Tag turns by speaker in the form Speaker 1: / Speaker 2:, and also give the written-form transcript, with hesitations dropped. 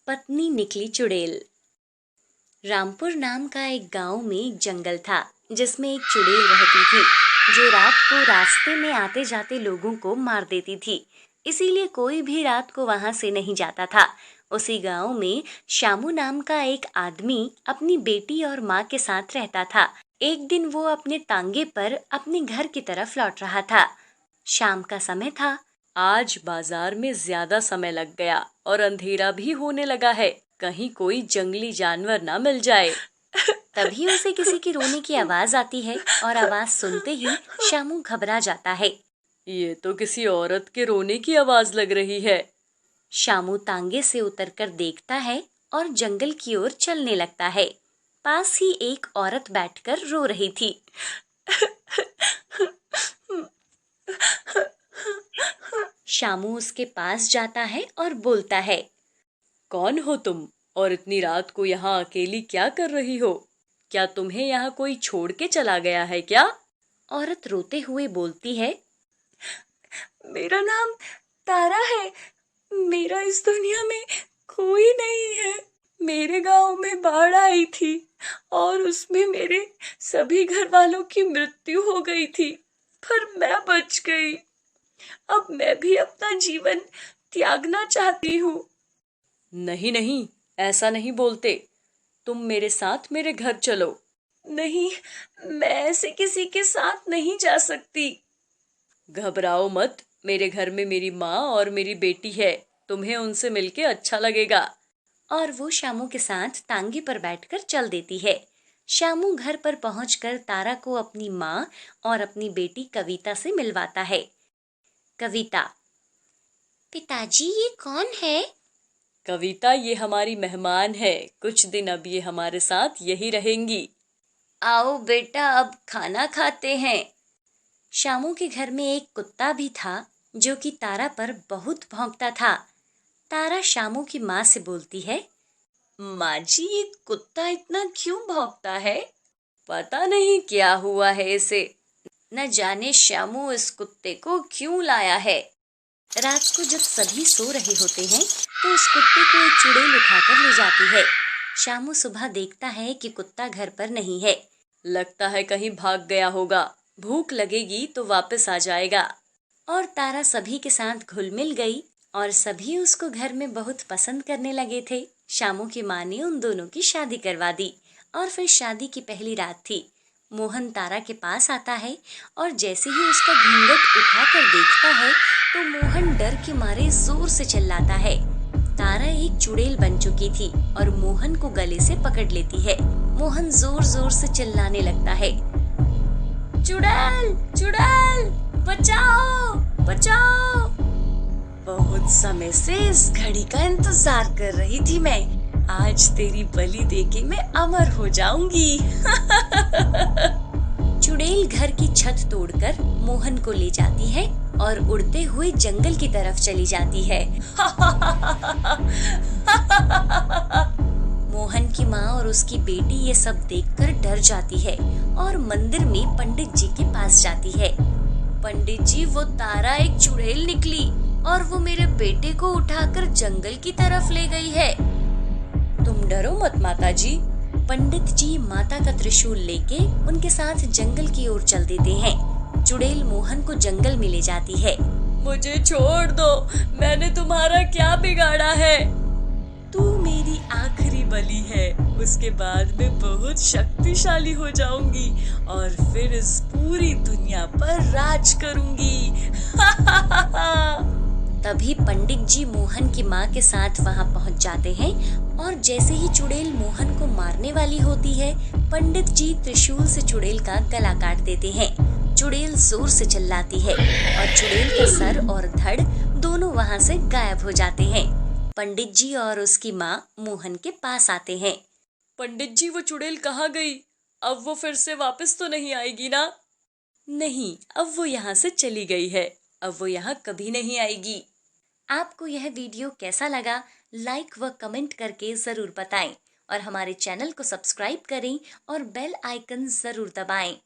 Speaker 1: पत्नी निकली चुड़ैल। रामपुर नाम का एक गांव में एक जंगल था जिसमें एक चुड़ैल रहती थी जो रात को रास्ते में आते जाते लोगों को मार देती थी। इसीलिए कोई भी रात को वहां से नहीं जाता था। उसी गांव में शामू नाम का एक आदमी अपनी बेटी और माँ के साथ रहता था। एक दिन वो अपने तांगे पर अपने घर की तरफ लौट रहा था। शाम का समय था। आज बाजार में ज्यादा समय लग गया और अंधेरा भी होने लगा है, कहीं कोई जंगली जानवर ना मिल जाए। तभी उसे किसी की रोने की आवाज आती है और आवाज सुनते ही शामू घबरा जाता है।
Speaker 2: ये तो किसी औरत के रोने की आवाज लग रही है।
Speaker 1: शामू तांगे से उतरकर देखता है और जंगल की ओर चलने लगता है। पास ही एक औरत बैठकर रो रही थी। शामू उसके पास जाता है और बोलता है,
Speaker 2: कौन हो तुम और इतनी रात को यहाँ अकेली क्या कर रही हो? क्या तुम्हें यहाँ कोई छोड़ के चला गया है क्या?
Speaker 1: औरत रोते हुए बोलती है,
Speaker 3: मेरा नाम तारा है। मेरा इस दुनिया में कोई नहीं है। मेरे गांव में बाढ़ आई थी और उसमें मेरे सभी घर वालों की मृत्यु हो गई थी, पर मैं बच गई। अब मैं भी अपना जीवन त्यागना चाहती हूँ।
Speaker 2: नहीं नहीं, ऐसा नहीं बोलते। तुम मेरे साथ मेरे घर चलो।
Speaker 3: नहीं, मैं ऐसे किसी के साथ नहीं जा सकती।
Speaker 2: घबराओ मत, मेरे घर में मेरी माँ और मेरी बेटी है, तुम्हें उनसे मिलके अच्छा लगेगा।
Speaker 1: और वो शामू के साथ तांगे पर बैठकर चल देती है। शामू घर पर पहुंचकर तारा को अपनी माँ और अपनी बेटी कविता से मिलवाता है। कविता, पिताजी ये कौन है?
Speaker 2: कविता, ये हमारी मेहमान है, कुछ दिन अब ये हमारे साथ यही रहेंगी।
Speaker 1: आओ बेटा, अब खाना खाते हैं। शामू के घर में एक कुत्ता भी था जो कि तारा पर बहुत भौंकता था। तारा शामू की माँ से बोलती है,
Speaker 3: माँ जी, ये कुत्ता इतना क्यों भौंकता है?
Speaker 2: पता नहीं क्या हुआ है इसे।
Speaker 1: न जाने शामू इस कुत्ते को क्यों लाया है। रात को जब सभी सो रहे होते हैं तो उस कुत्ते को एक चुड़ैल उठाकर ले जाती है। शामू सुबह देखता है कि कुत्ता घर पर नहीं है।
Speaker 2: लगता है कहीं भाग गया होगा, भूख लगेगी तो वापस आ जाएगा।
Speaker 1: और तारा सभी के साथ घुल मिल गई और सभी उसको घर में बहुत पसंद करने लगे थे। शामू की माँ ने उन दोनों की शादी करवा दी और फिर शादी की पहली रात थी। मोहन तारा के पास आता है और जैसे ही उसका घूंघट उठाकर देखता है तो मोहन डर के मारे जोर से चिल्लाता है। तारा एक चुड़ैल बन चुकी थी और मोहन को गले से पकड़ लेती है। मोहन जोर जोर से चिल्लाने लगता है, चुड़ैल चुड़ैल, बचाओ बचाओ। बहुत समय से इस घड़ी का इंतजार कर रही थी मैं। आज तेरी बलि देके मैं अमर हो जाऊंगी। चुड़ैल घर की छत तोड़कर मोहन को ले जाती है और उड़ते हुए जंगल की तरफ चली जाती है। मोहन की माँ और उसकी बेटी ये सब देखकर डर जाती है और मंदिर में पंडित जी के पास जाती है। पंडित जी, वो तारा एक चुड़ैल निकली और वो मेरे बेटे को उठाकर जंगल की तरफ ले गई है।
Speaker 2: तुम डरो मत माता जी।
Speaker 1: पंडित जी माता का त्रिशूल लेके उनके साथ जंगल की ओर चल देते हैं। चुड़ैल मोहन को जंगल में ले जाती है।
Speaker 2: मुझे छोड़ दो, मैंने तुम्हारा क्या बिगाड़ा है?
Speaker 3: तू मेरी आखिरी बलि है, उसके बाद मैं बहुत शक्तिशाली हो जाऊंगी और फिर इस पूरी दुनिया पर राज करूंगी।
Speaker 1: तभी पंडित जी मोहन की माँ के साथ वहाँ पहुँच जाते हैं और जैसे ही चुड़ैल मोहन को मारने वाली होती है, पंडित जी त्रिशूल से चुड़ैल का गला काट देते हैं। चुड़ैल जोर से चिल्लाती है और चुड़ैल का सर और धड़ दोनों वहाँ से गायब हो जाते हैं। पंडित जी और उसकी माँ मोहन के पास आते हैं।
Speaker 2: पंडित जी, वो चुड़ैल कहाँ गई? अब वो फिर से वापस तो नहीं आएगी ना?
Speaker 1: नहीं, अब वो यहाँ से चली गई है। अब वो यहाँ कभी नहीं आएगी। आपको यह वीडियो कैसा लगा, लाइक व कमेंट करके जरूर बताएं और हमारे चैनल को सब्सक्राइब करें और बेल आइकन जरूर दबाएं।